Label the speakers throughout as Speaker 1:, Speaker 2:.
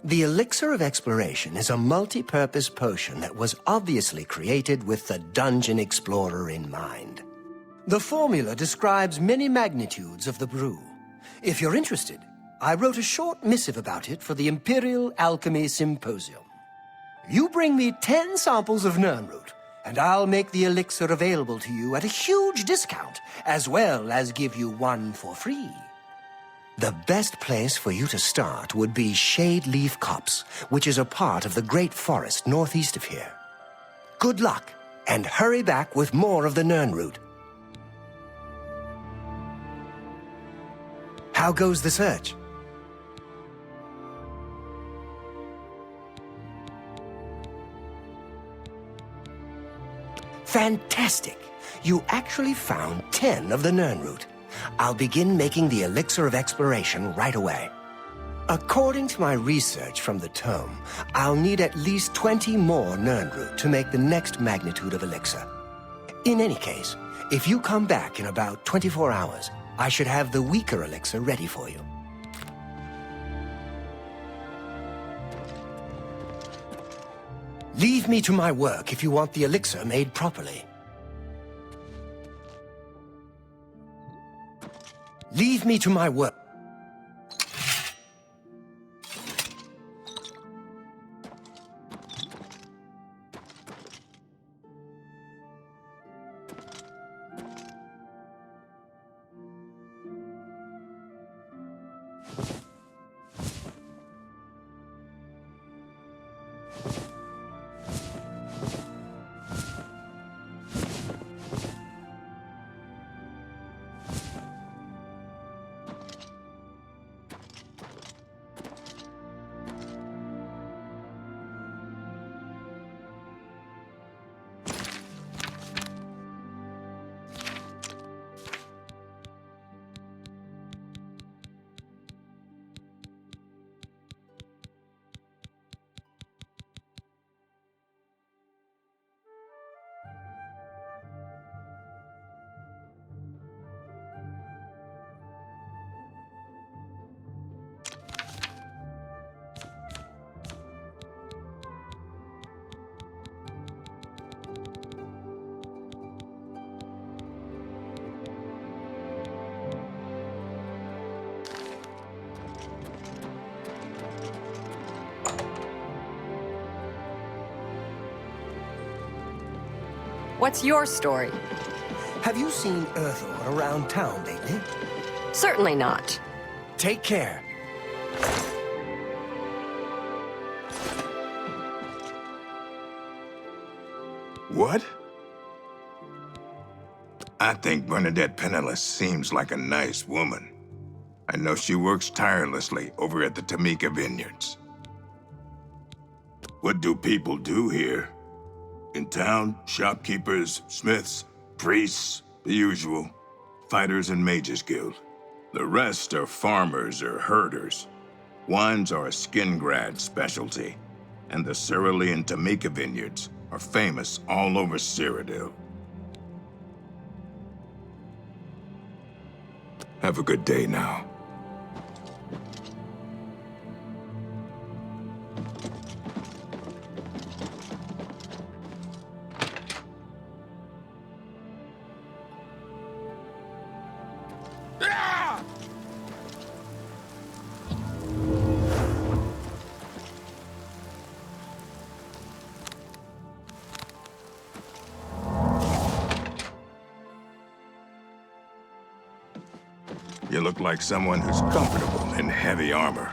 Speaker 1: The Elixir of Exploration is a multi-purpose potion that was obviously created with the Dungeon Explorer in mind. The formula describes many magnitudes of the brew. If you're interested, I wrote a short missive about it for the Imperial Alchemy Symposium. You bring me 10 samples of Nirnroot, and I'll make the elixir available to you at a huge discount, as well as give you one for free. The best place for you to start would be Shade Leaf Copse, which is a part of the Great Forest northeast of here. Good luck, and hurry back with more of the Nirnroot. How goes the search? Fantastic! You actually found 10 of the Nirnroot. I'll begin making the Elixir of Exploration right away. According to my research from the tome, I'll need at least 20 more Nirnroot to make the next magnitude of elixir. In any case, if you come back in about 24 hours, I should have the weaker elixir ready for you. Leave me to my work if you want the elixir made properly. Leave me to my work.
Speaker 2: What's your story?
Speaker 1: Have you seen Earthor around town lately?
Speaker 2: Certainly not.
Speaker 1: Take care.
Speaker 3: What? I think Bernadette Penniless seems like a nice woman. I know she works tirelessly over at the Tamika Vineyards. What do people do here? In town, shopkeepers, smiths, priests, the usual. Fighters and mages guild. The rest are farmers or herders. Wines are a skin-grad specialty, and the Cerulean Tamika Vineyards are famous all over Cyrodiil. Have a good day now. You look like someone who's comfortable in heavy armor.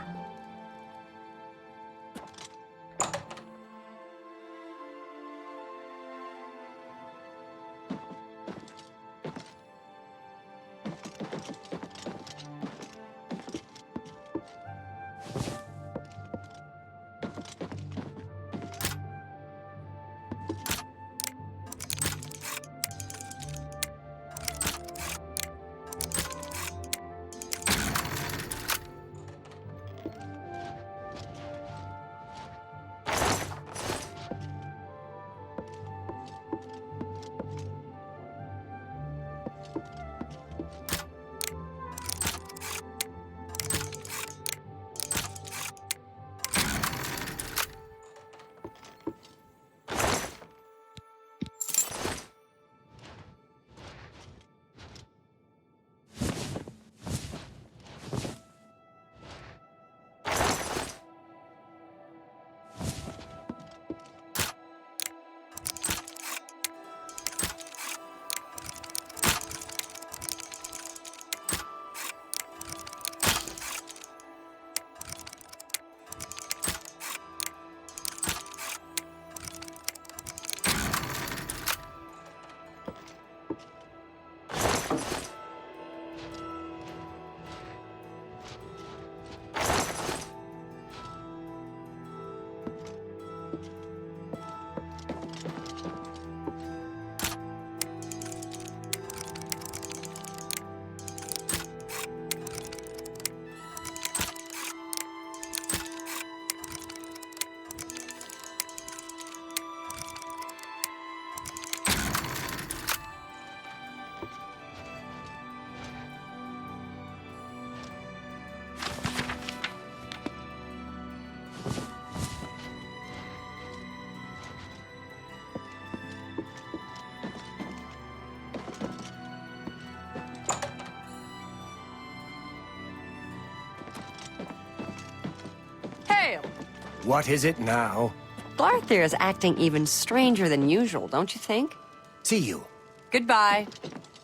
Speaker 1: What is it now?
Speaker 2: Glarther is acting even stranger than usual, don't you think?
Speaker 1: See you.
Speaker 2: Goodbye.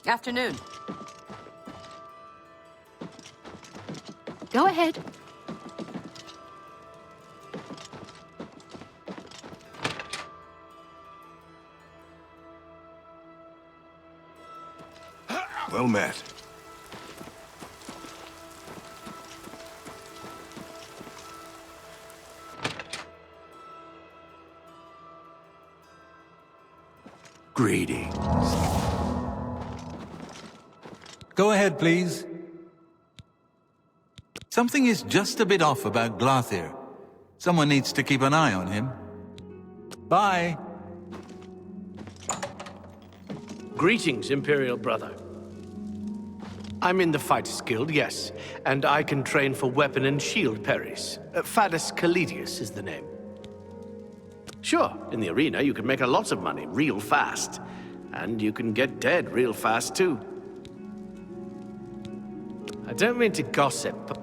Speaker 2: Afternoon.
Speaker 4: Go ahead.
Speaker 3: Well met.
Speaker 5: Greetings. Go ahead, please. Something is just a bit off about Glarther. Someone needs to keep an eye on him. Bye.
Speaker 6: Greetings, Imperial Brother. I'm in the Fighters Guild, yes, and I can train for weapon and shield parries. Fadus Calidius is the name. Sure, in the arena you can make a lot of money real fast. And you can get dead real fast, too. I don't mean to gossip, but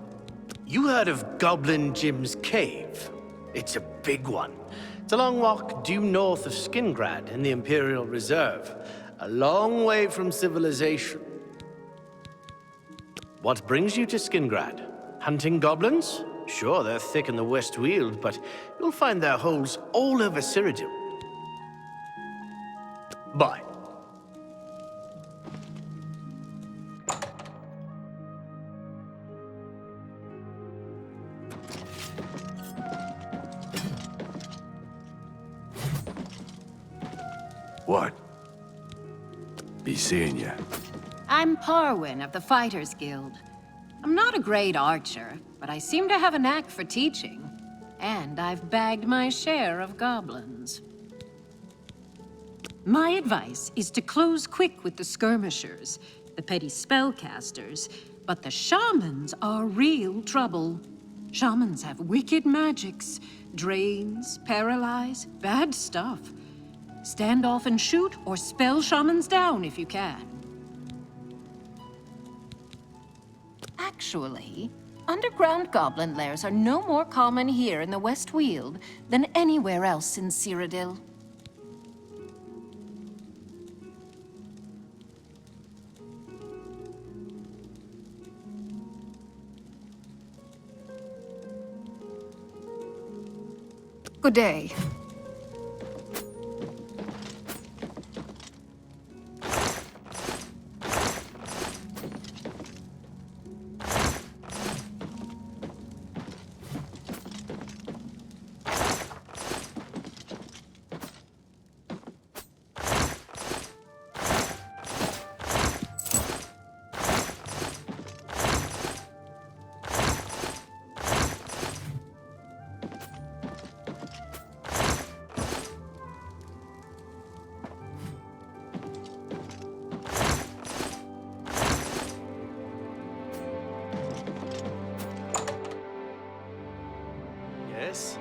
Speaker 6: you heard of Goblin Jim's Cave? It's a big one. It's a long walk due north of Skingrad in the Imperial Reserve. A long way from civilization. What brings you to Skingrad? Hunting goblins? Sure, they're thick in the West Weald, but you'll find their holes all over Cyrodiil. Bye.
Speaker 3: What? Be seeing ya.
Speaker 4: I'm Parwin of the Fighters Guild. I'm not a great archer, but I seem to have a knack for teaching. And I've bagged my share of goblins. My advice is to close quick with the skirmishers, the petty spellcasters, but the shamans are real trouble. Shamans have wicked magics, drains, paralyze, bad stuff. Stand off and shoot, or spell shamans down if you can. Actually, underground goblin lairs are no more common here in the West Weald than anywhere else in Cyrodiil. Good day.
Speaker 6: Yes?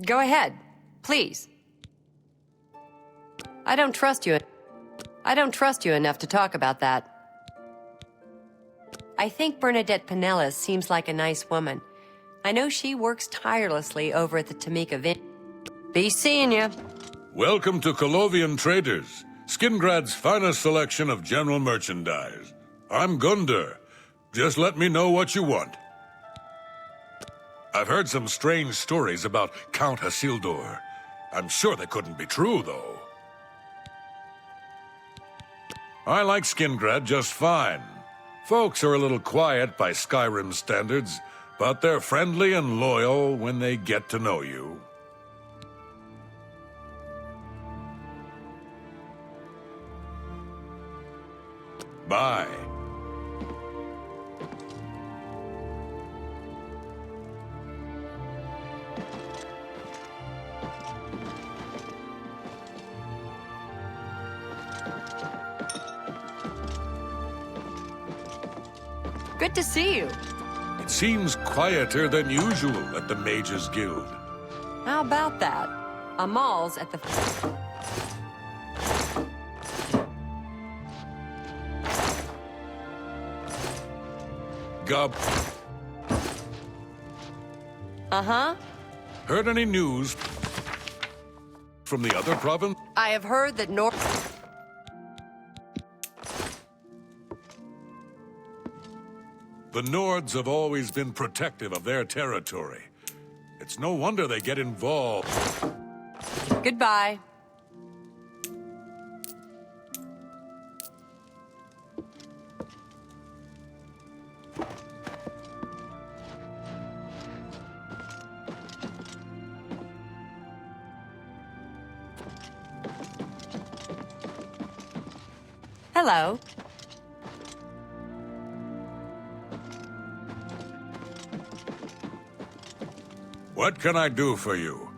Speaker 2: Go ahead, please. I don't trust you. I don't trust you enough to talk about that. I think Bernadette Pinellas seems like a nice woman. I know she works tirelessly over at the Tamika Vin. Be seeing you.
Speaker 7: Welcome to Colovian Traders, Skingrad's finest selection of general merchandise. I'm Gunder. Just let me know what you want. I've heard some strange stories about Count Hasildor. I'm sure they couldn't be true, though. I like Skingrad just fine. Folks are a little quiet by Skyrim standards, but they're friendly and loyal when they get to know you. Bye.
Speaker 2: Good to see you.
Speaker 7: It seems quieter than usual at the Mages Guild.
Speaker 2: How about that? Amal's at the...
Speaker 7: Gub,
Speaker 2: Uh-huh.
Speaker 7: heard any news from the other province?
Speaker 2: I have heard that
Speaker 7: The Nords have always been protective of their territory. It's no wonder they get involved.
Speaker 2: Goodbye. Hello.
Speaker 7: What can I do for you?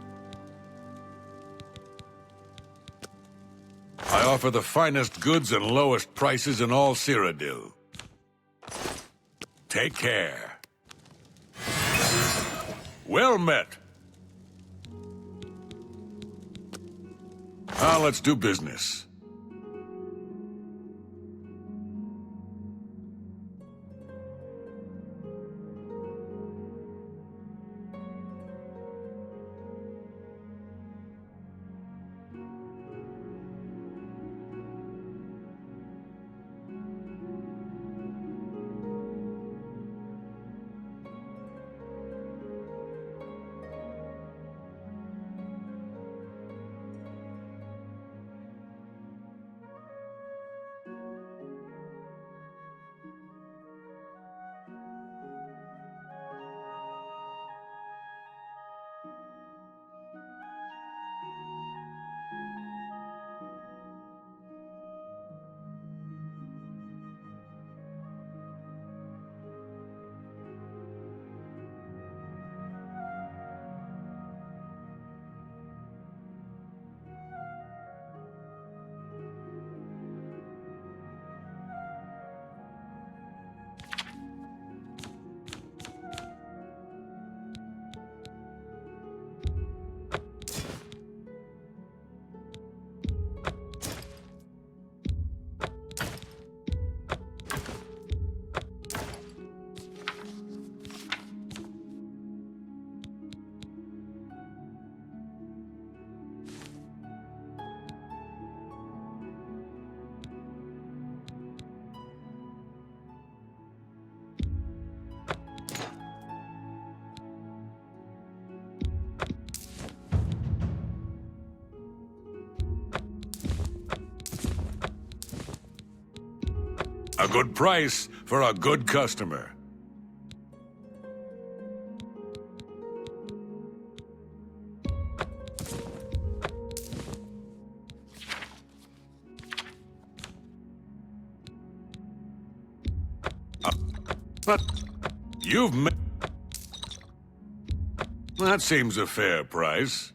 Speaker 7: I offer the finest goods and lowest prices in all Cyrodiil. Take care. Well met. Now let's do business. A good price for a good customer. But you've made... That seems a fair price.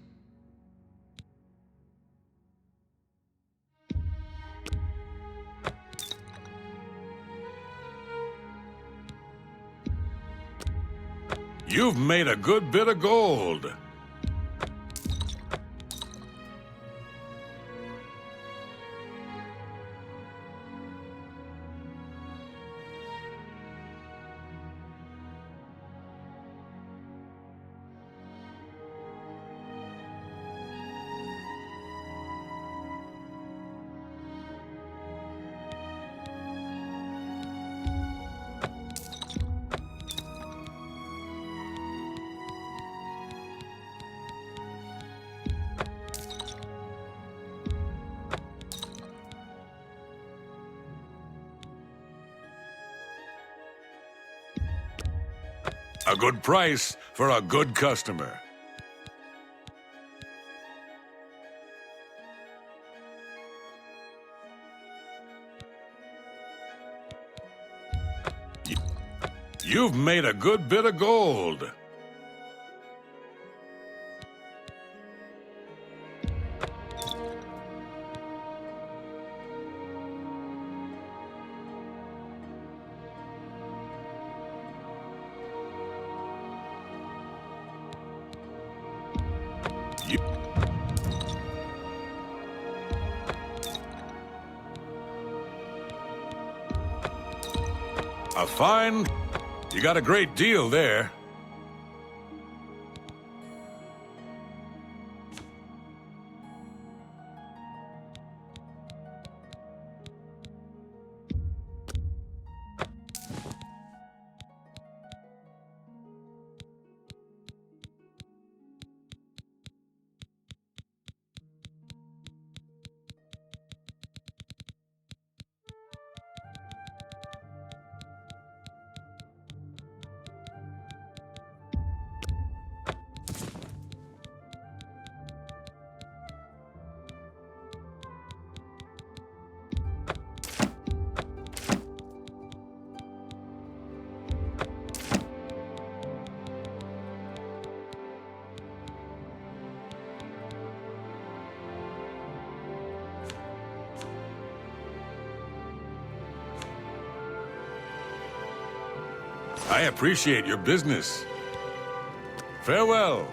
Speaker 7: You've made a good bit of gold. A good price for a good customer. You've made a good bit of gold. A fine... You got a great deal there. I appreciate your business. Farewell.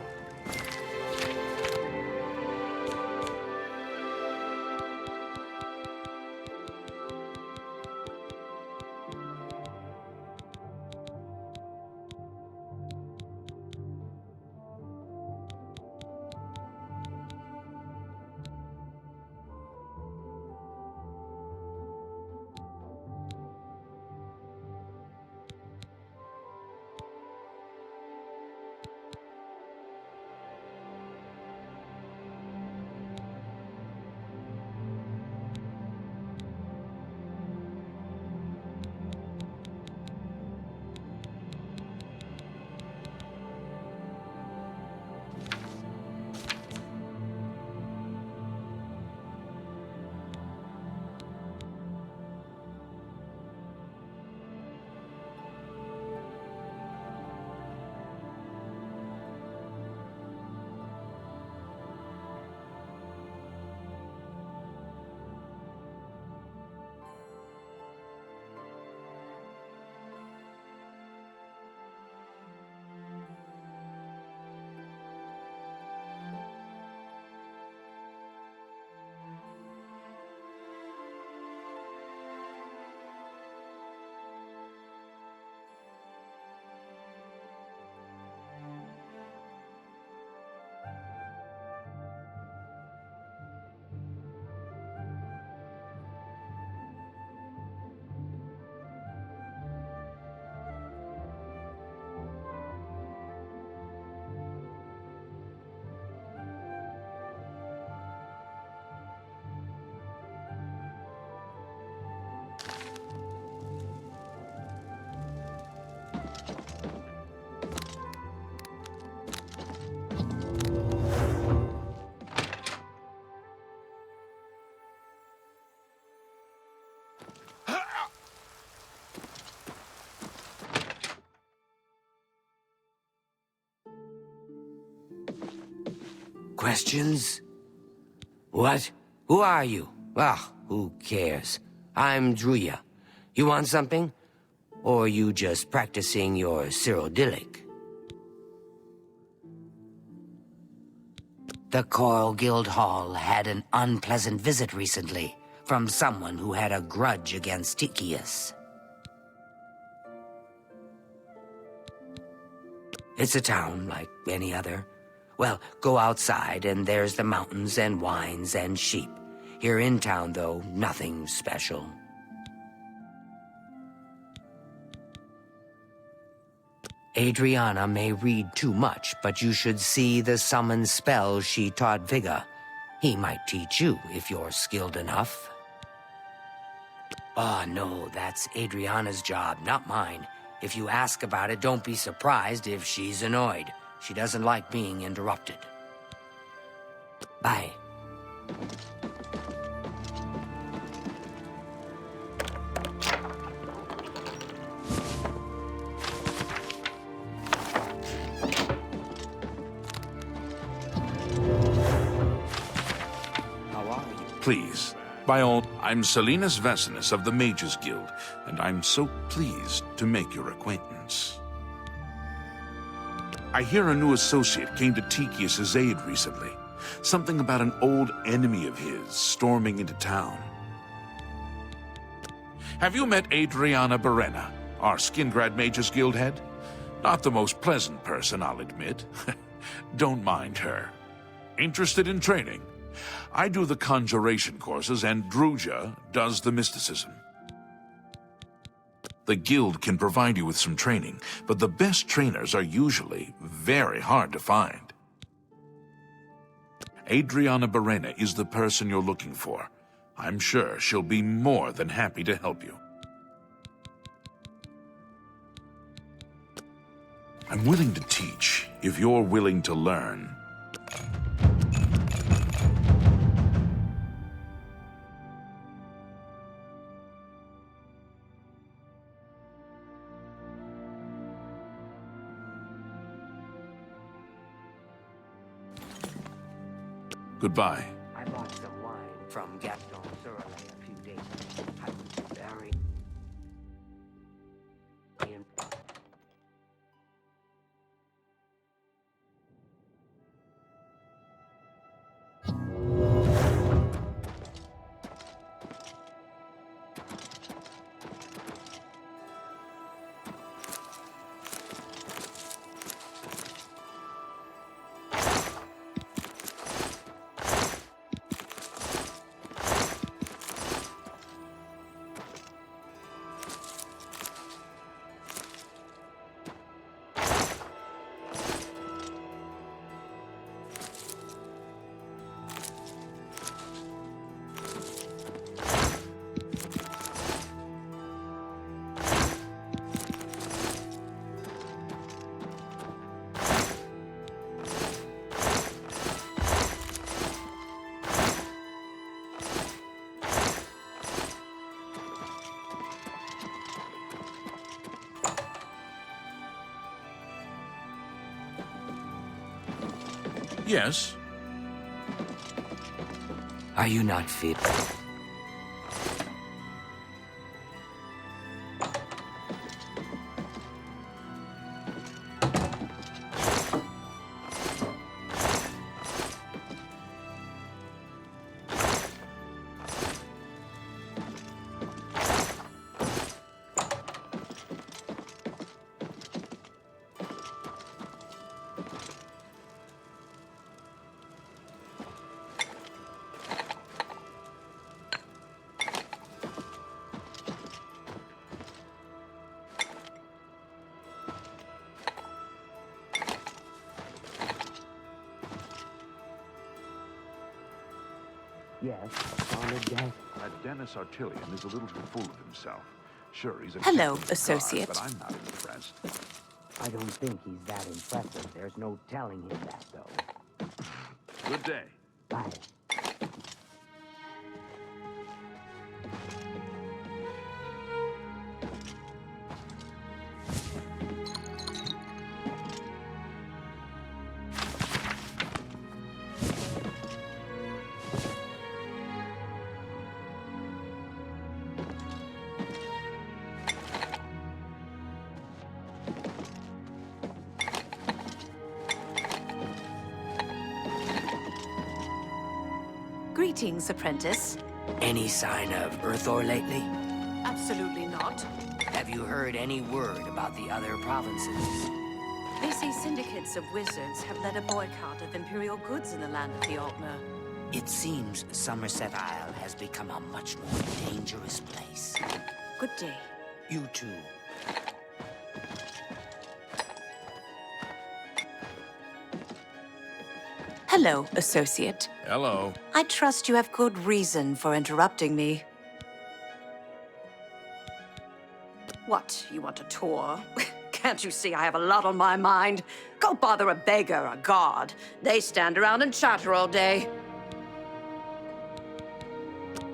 Speaker 8: Questions? What? Who are you? Ah, who cares? I'm Druya. You want something? Or you just practicing your Cyrodiilic? The Coral Guild Hall had an unpleasant visit recently from someone who had a grudge against Tychius. It's a town like any other. Well, go outside and there's the mountains and wines and sheep. Here in town, though, nothing special. Adriana may read too much, but you should see the summon spell she taught Vigga. He might teach you if you're skilled enough. Ah, no, that's Adriana's job, not mine. If you ask about it, don't be surprised if she's annoyed. She doesn't like being interrupted. Bye. How are you?
Speaker 9: Please, by all, I'm Salinas Vesinus of the Mages Guild, and I'm so pleased to make your acquaintance. I hear a new associate came to Tychius's aid recently. Something about an old enemy of his storming into town. Have you met Adriana Barrena, our Skingrad Mages Guild head? Not the most pleasant person, I'll admit. Don't mind her. Interested in training? I do the conjuration courses, and Druja does the mysticism. The guild can provide you with some training, but the best trainers are usually very hard to find. Adriana Barrena is the person you're looking for. I'm sure she'll be more than happy to help you. I'm willing to teach if you're willing to learn. Goodbye.
Speaker 8: I bought some wine from Gaston Surley a few days ago. I was very...
Speaker 9: Yes?
Speaker 8: Are you not fit?
Speaker 10: Yes, on a desk.
Speaker 9: That Dennis Artilian is a little too full of himself. Sure, he's a
Speaker 11: Hello,
Speaker 9: captain of the
Speaker 11: associate.
Speaker 9: guard, but I'm not impressed.
Speaker 10: I don't think he's that impressive. There's no telling him that, though.
Speaker 9: Good day.
Speaker 10: Bye.
Speaker 11: Greetings, apprentice.
Speaker 8: Any sign of Earthor lately?
Speaker 11: Absolutely not.
Speaker 8: Have you heard any word about the other provinces?
Speaker 11: They say syndicates of wizards have led a boycott of Imperial goods in the land of the Altmer.
Speaker 8: It seems Somerset Isle has become a much more dangerous place.
Speaker 11: Good day.
Speaker 8: You too.
Speaker 11: Hello, associate.
Speaker 7: Hello.
Speaker 11: I trust you have good reason for interrupting me. What, you want a tour? Can't you see I have a lot on my mind? Go bother a beggar or a guard. They stand around and chatter all day.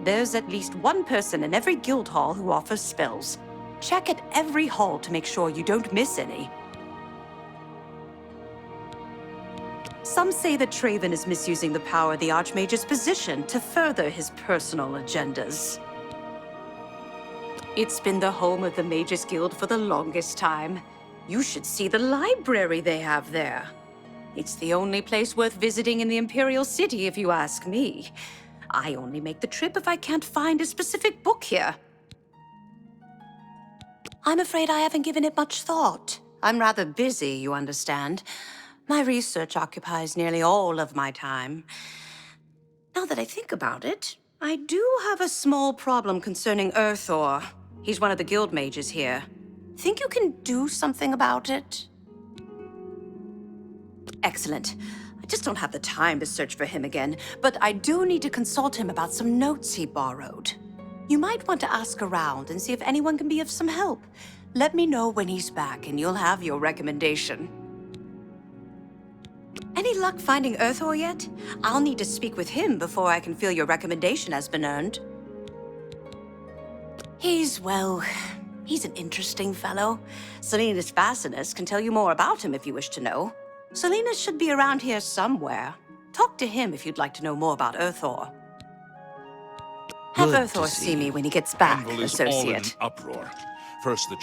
Speaker 11: There's at least one person in every guild hall who offers spells. Check at every hall to make sure you don't miss any. Some say that Traven is misusing the power of the Archmage's position to further his personal agendas. It's been the home of the Mages Guild for the longest time. You should see the library they have there. It's the only place worth visiting in the Imperial City, if you ask me. I only make the trip if I can't find a specific book here. I'm afraid I haven't given it much thought. I'm rather busy, you understand. My research occupies nearly all of my time. Now that I think about it, I do have a small problem concerning Earthor. He's one of the guild mages here. Think you can do something about it? Excellent. I just don't have the time to search for him again, but I do need to consult him about some notes he borrowed. You might want to ask around and see if anyone can be of some help. Let me know when he's back and you'll have your recommendation. Any luck finding Earthor yet? I'll need to speak with him before I can feel your recommendation has been earned. He's an interesting fellow. Selena's Fascinus can tell you more about him if you wish to know. Selena should be around here somewhere. Talk to him if you'd like to know more about Earthor. Have
Speaker 8: Good
Speaker 11: Earthor
Speaker 8: to
Speaker 11: see
Speaker 8: see
Speaker 11: me
Speaker 8: you.
Speaker 11: when he gets back,
Speaker 9: Anvil is all in an
Speaker 11: associate.
Speaker 9: uproar. First the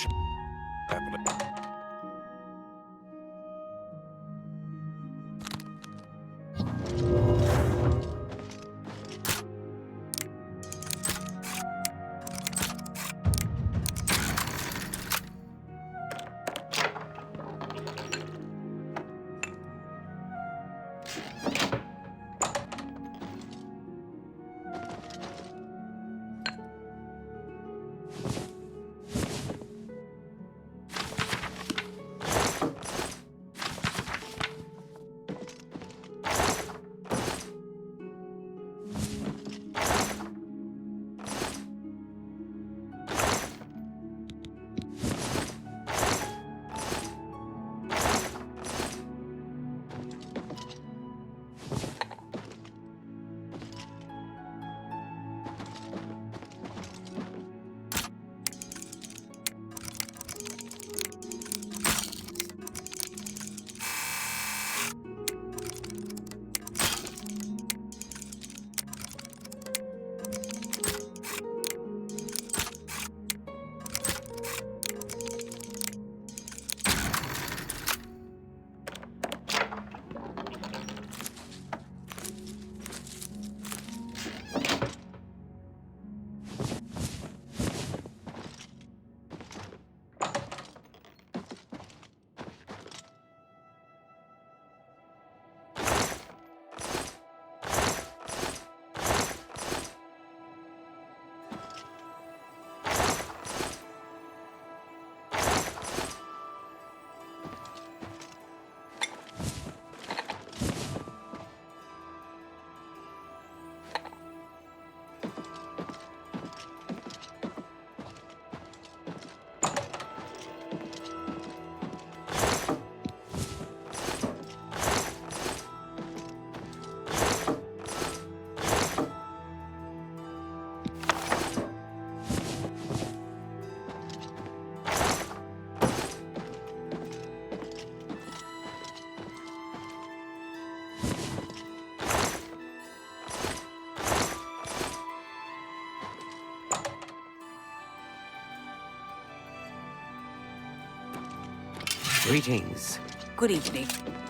Speaker 8: Greetings.
Speaker 11: Good evening.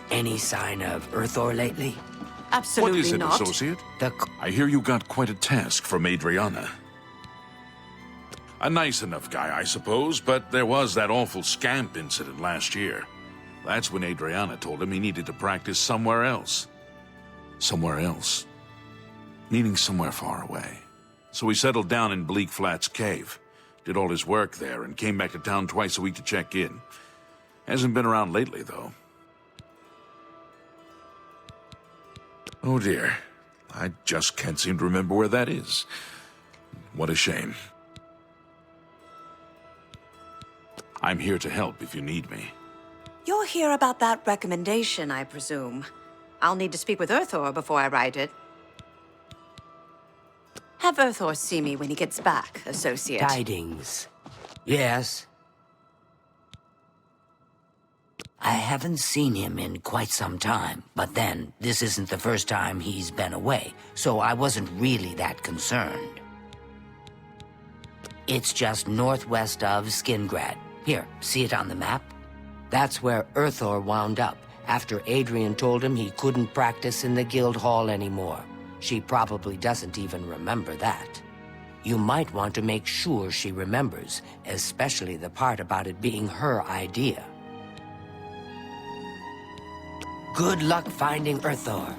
Speaker 8: Any sign of Earthor lately?
Speaker 11: Absolutely
Speaker 9: What is it,
Speaker 11: not.
Speaker 9: associate?
Speaker 8: The
Speaker 9: I hear you got quite a task from Adriana. A nice enough guy, I suppose, but there was that awful scamp incident last year. That's when Adriana told him he needed to practice somewhere else. Somewhere else. Meaning somewhere far away. So he settled down in Bleak Flats Cave, did all his work there, and came back to town twice a week to check in. Hasn't been around lately, though. Oh dear. I just can't seem to remember where that is. What a shame. I'm here to help if you need me.
Speaker 11: You're here about that recommendation, I presume. I'll need to speak with Urthor before I write it. Have Urthor see me when he gets back, Associate.
Speaker 8: Tidings. Yes. I haven't seen him in quite some time, but then, this isn't the first time he's been away, so I wasn't really that concerned. It's just northwest of Skingrad. Here, see it on the map? That's where Urthor wound up, after Adrian told him he couldn't practice in the guild hall anymore. She probably doesn't even remember that. You might want to make sure she remembers, especially the part about it being her idea. Good luck finding Urthor.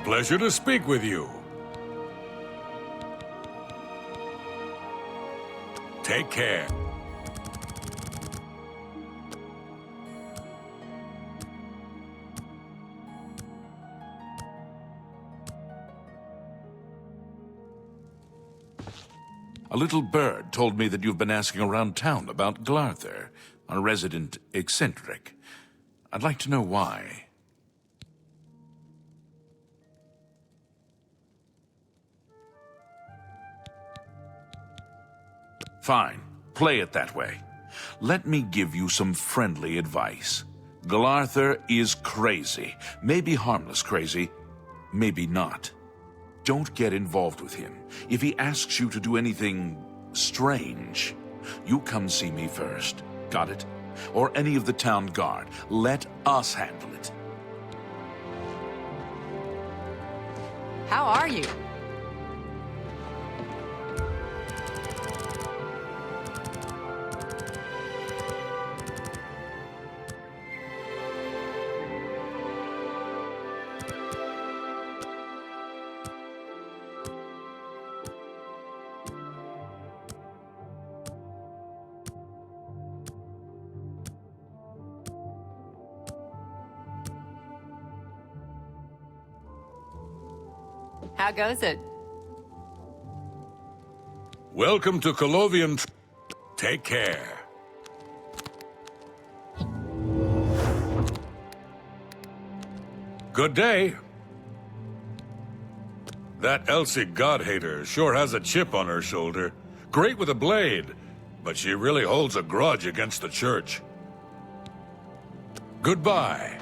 Speaker 7: Pleasure to speak with you. Take care.
Speaker 9: A little bird told me that you've been asking around town about Glarther, a resident eccentric. I'd like to know why. Fine. Play it that way. Let me give you some friendly advice. Glarther is crazy. Maybe harmless crazy, maybe not. Don't get involved with him. If he asks you to do anything strange, you come see me first. Got it? Or any of the town guard. Let us handle it.
Speaker 2: How are you? How goes it?
Speaker 7: Welcome to Oblivion. Take care. Good day. That Elsie God-hater sure has a chip on her shoulder. Great with a blade, but she really holds a grudge against the church. Goodbye.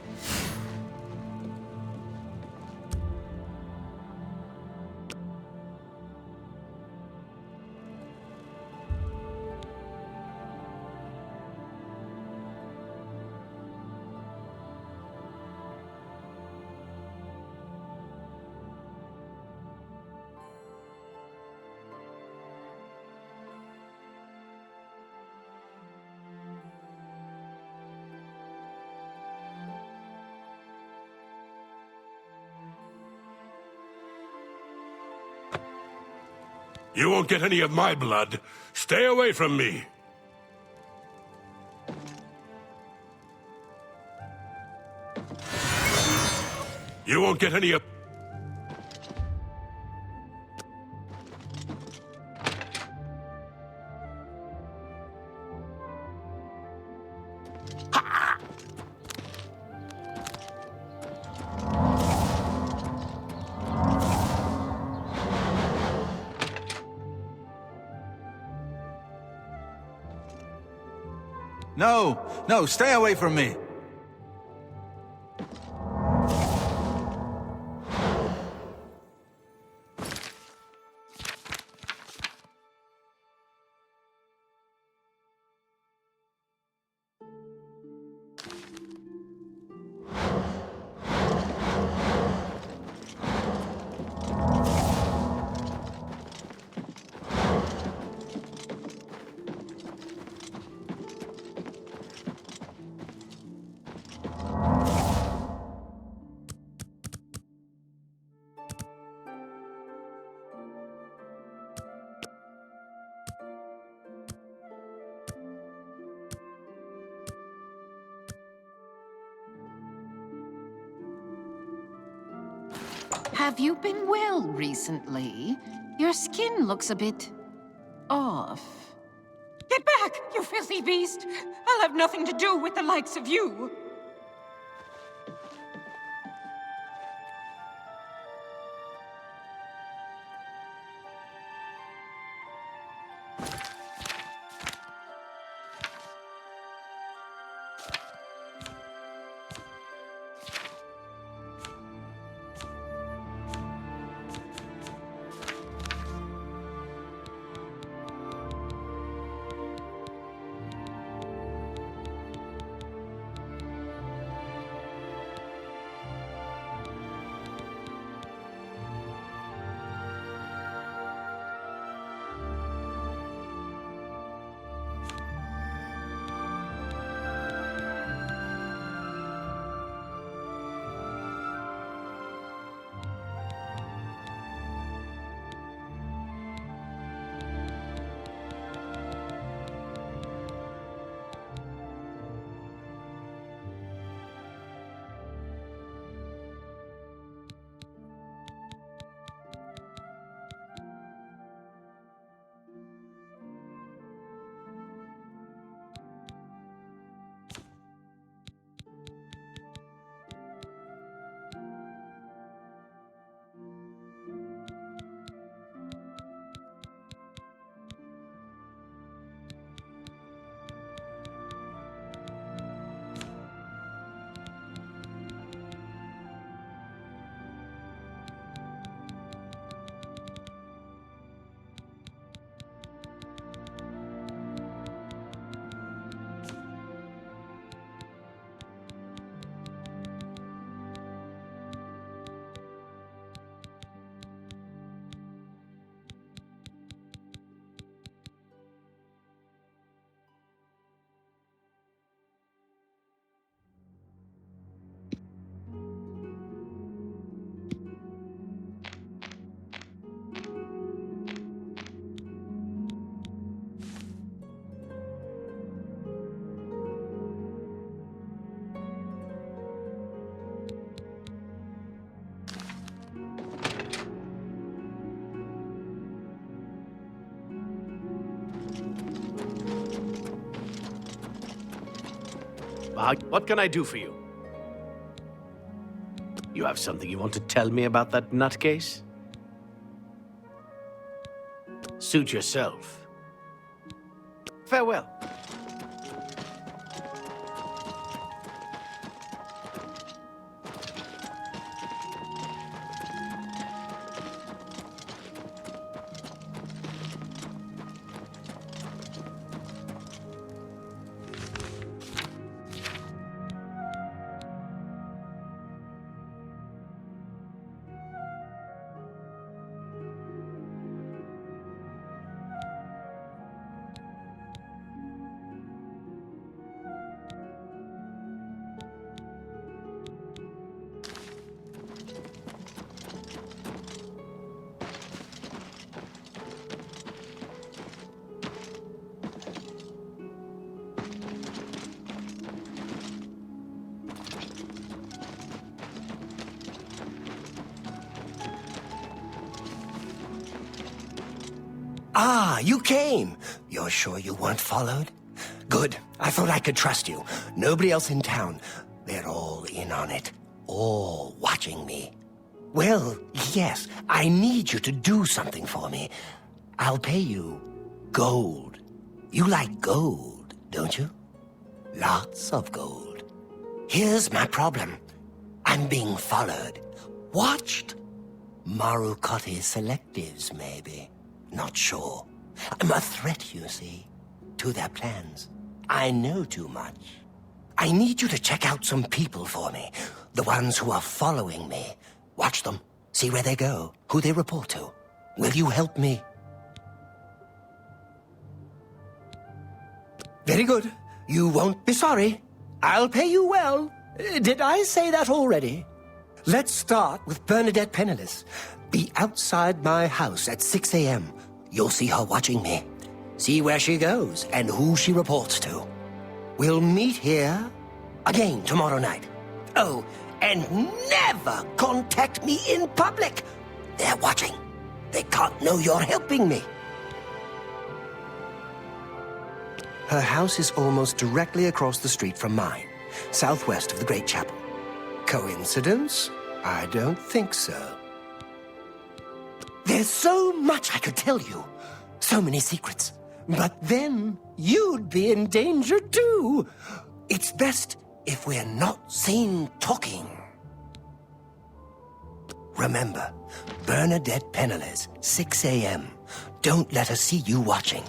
Speaker 7: You won't get any of my blood. Stay away from me. You won't get any of...
Speaker 5: No, no, stay away from me.
Speaker 4: Have you been well recently? Your skin looks a bit off.
Speaker 12: Get back, you filthy beast! I'll have nothing to do with the likes of you!
Speaker 6: What can I do for you? You have something you want to tell me about that nutcase? Suit yourself. Farewell.
Speaker 1: Ah, you came. You're sure you weren't followed? Good. I thought I could trust you. Nobody else in town. They're all in on it. All watching me. Well, yes, I need you to do something for me. I'll pay you gold. You like gold, don't you? Lots of gold. Here's my problem. I'm being followed. Watched. Marukotti selectives, maybe. Not sure. I'm a threat, you see, to their plans. I know too much. I need you to check out some people for me. The ones who are following me. Watch them. See where they go. Who they report to. Will you help me? Very good. You won't be sorry. I'll pay you well. Did I say that already? Let's start with Bernadette Penniless. Be outside my house at 6 a.m. You'll see her watching me. See where she goes and who she reports to. We'll meet here again tomorrow night. Oh, and never contact me in public. They're watching. They can't know you're helping me. Her house is almost directly across the street from mine, southwest of the Great Chapel. Coincidence? I don't think so. There's so much I could tell you. So many secrets. But then you'd be in danger too. It's best if we're not seen talking. Remember, Bernadette Penniless, 6 a.m. Don't let her see you watching.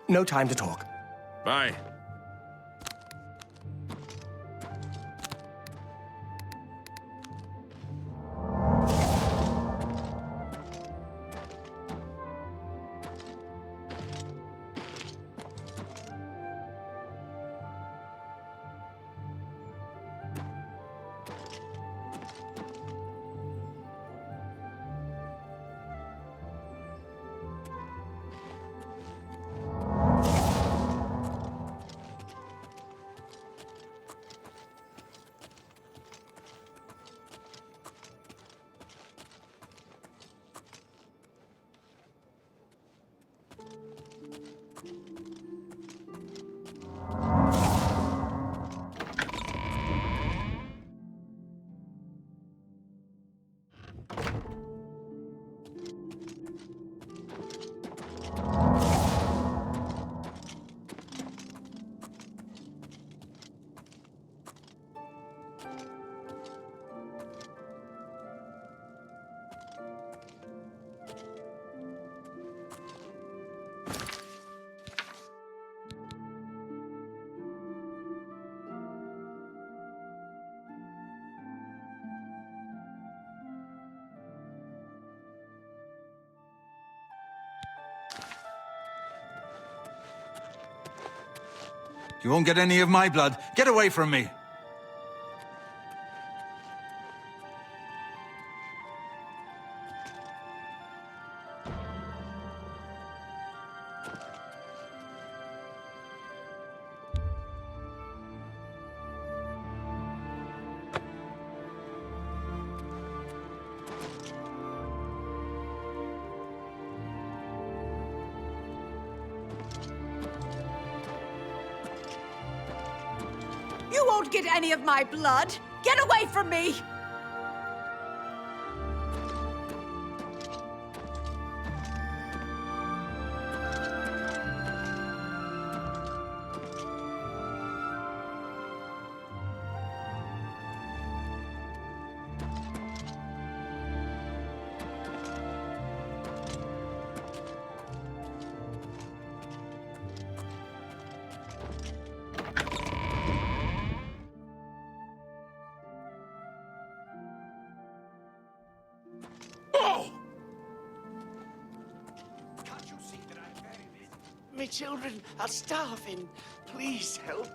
Speaker 1: No time to talk.
Speaker 9: Bye.
Speaker 5: You won't get any of my blood. Get away from me.
Speaker 11: You won't get any of my blood. Get away from me!
Speaker 6: My children are starving. Please help.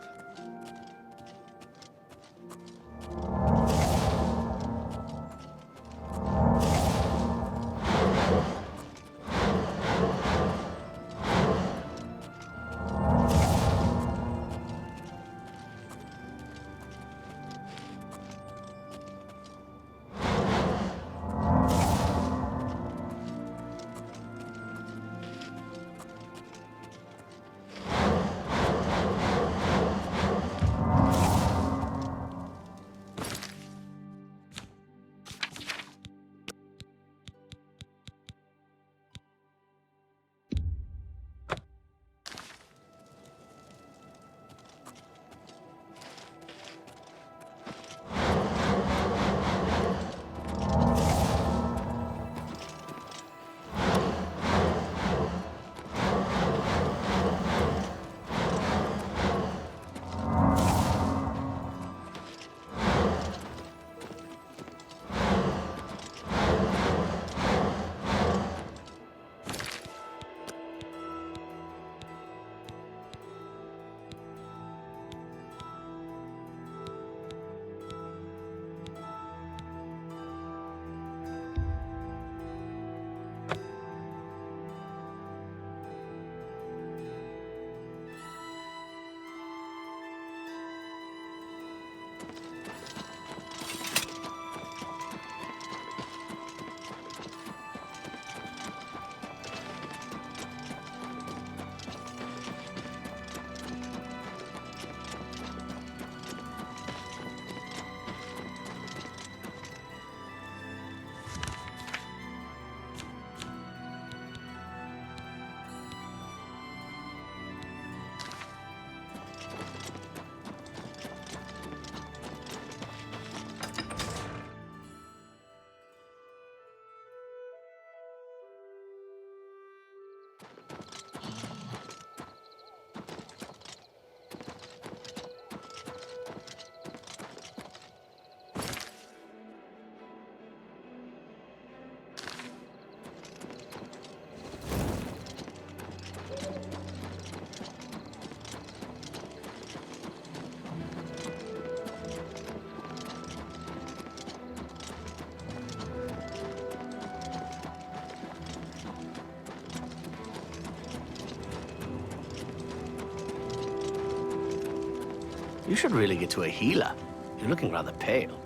Speaker 6: You should really get to a healer. You're looking rather pale.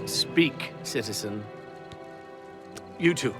Speaker 6: Speak, citizen. You too.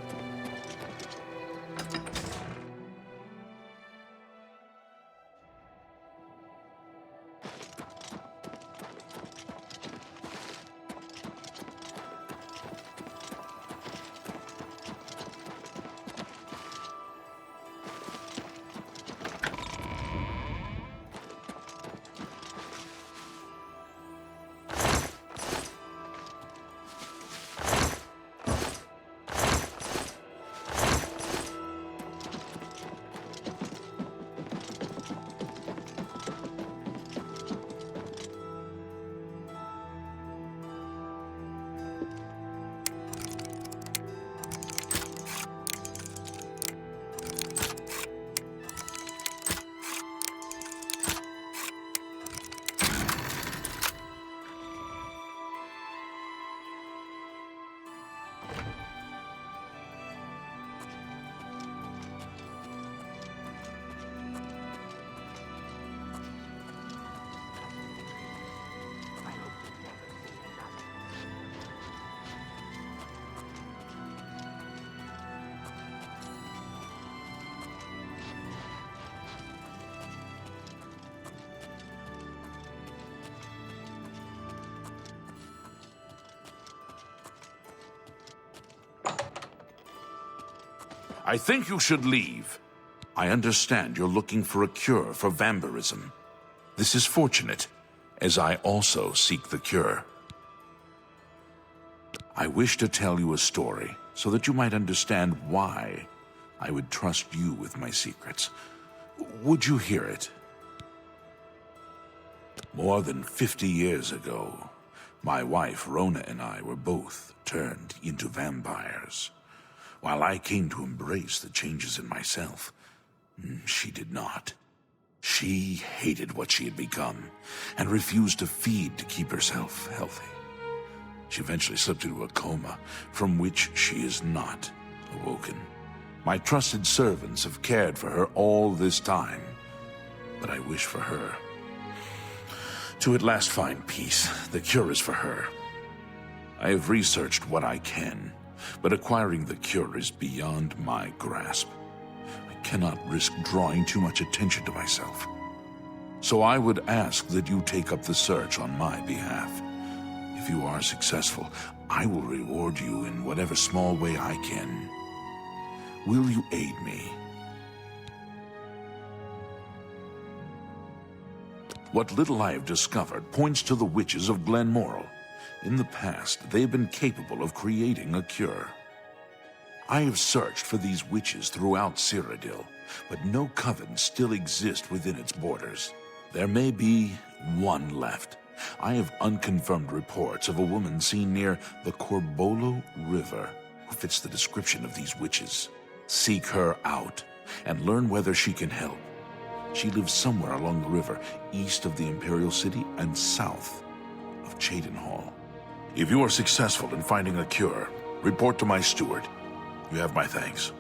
Speaker 9: I think you should leave. I understand you're looking for a cure for vampirism. This is fortunate, as I also seek the cure. I wish to tell you a story, so that you might understand why I would trust you with my secrets. Would you hear it? More than 50 years ago, My wife, Rona, and I were both turned into vampires. While I came to embrace the changes in myself, she did not. She hated what she had become and refused to feed to keep herself healthy. She eventually slipped into a coma from which she is not awoken. My trusted servants have cared for her all this time, but I wish for her to at last find peace. The cure is for her. I have researched what I can, but acquiring the cure is beyond my grasp. I cannot risk drawing too much attention to myself. So I would ask that you take up the search on my behalf. If you are successful, I will reward you in whatever small way I can. Will you aid me? What little I have discovered points to the witches of Glenmoral. In the past, they have been capable of creating a cure. I have searched for these witches throughout Cyrodiil, but no coven still exists within its borders. There may be one left. I have unconfirmed reports of a woman seen near the Corbolo River who fits the description of these witches. Seek her out and learn whether she can help. She lives somewhere along the river, east of the Imperial City and south of Cheydinhall. If you are successful in finding a cure, report to my steward. You have my thanks.